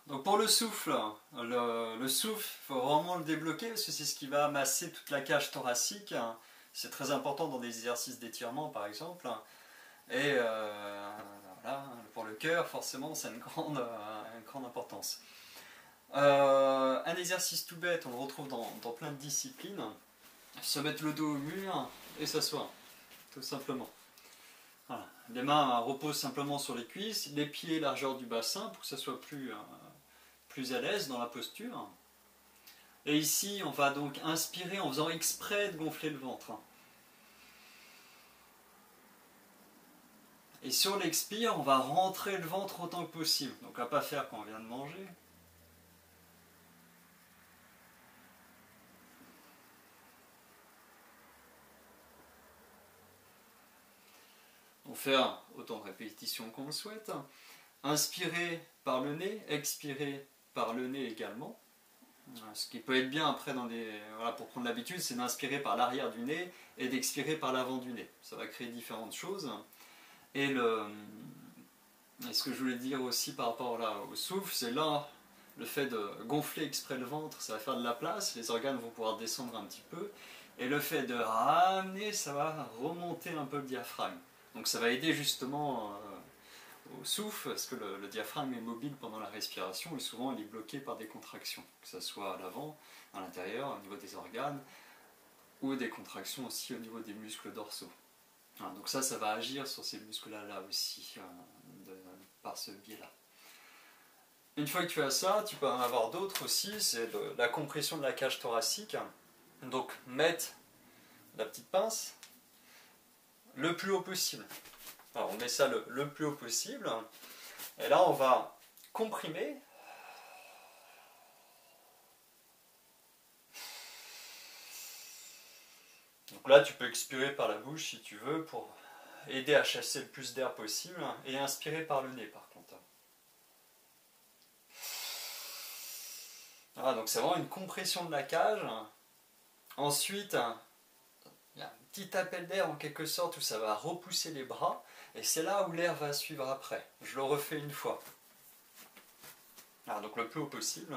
Donc pour le souffle, le souffle, il faut vraiment le débloquer parce que c'est ce qui va masser toute la cage thoracique. C'est très important dans des exercices d'étirement par exemple. Et voilà, pour le cœur, forcément, c'est une grande importance. Un exercice tout bête, on le retrouve dans plein de disciplines. Se mettre le dos au mur et s'asseoir, tout simplement. Voilà. Les mains reposent simplement sur les cuisses, les pieds largeur du bassin pour que ça soit plus à l'aise dans la posture. Et ici, on va donc inspirer en faisant exprès de gonfler le ventre. Et sur l'expire, on va rentrer le ventre autant que possible. Donc à ne pas faire quand on vient de manger. On fait autant de répétitions qu'on le souhaite. Inspirer par le nez, expirer par le nez également. Ce qui peut être bien après voilà, pour prendre l'habitude, c'est d'inspirer par l'arrière du nez et d'expirer par l'avant du nez. Ça va créer différentes choses. Et ce que je voulais dire aussi par rapport là, au souffle, c'est là le fait de gonfler exprès le ventre, ça va faire de la place, les organes vont pouvoir descendre un petit peu. Et le fait de ramener, ça va remonter un peu le diaphragme. Donc ça va aider justement au souffle, parce que le diaphragme est mobile pendant la respiration et souvent il est bloqué par des contractions, que ce soit à l'avant, à l'intérieur, au niveau des organes, ou des contractions aussi au niveau des muscles dorsaux. Donc ça va agir sur ces muscles-là aussi, par ce biais-là. Une fois que tu as ça, tu peux en avoir d'autres aussi, c'est la compression de la cage thoracique. Donc mettre la petite pince le plus haut possible. Alors on met ça le plus haut possible, et là on va comprimer. Donc là tu peux expirer par la bouche si tu veux pour aider à chasser le plus d'air possible, et inspirer par le nez par contre. Voilà, donc c'est vraiment une compression de la cage. Ensuite, il y a un petit appel d'air en quelque sorte où ça va repousser les bras, et c'est là où l'air va suivre après. Je le refais une fois. Alors, donc le plus haut possible.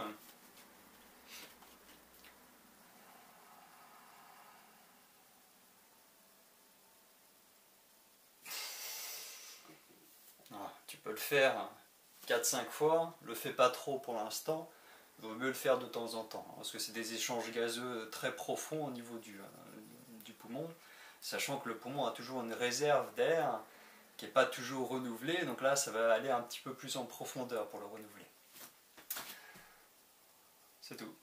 Voilà, tu peux le faire 4-5 fois, le fais pas trop pour l'instant, il vaut mieux le faire de temps en temps, parce que c'est des échanges gazeux très profonds au niveau du poumon, sachant que le poumon a toujours une réserve d'air qui n'est pas toujours renouvelée, donc là ça va aller un petit peu plus en profondeur pour le renouveler. C'est tout.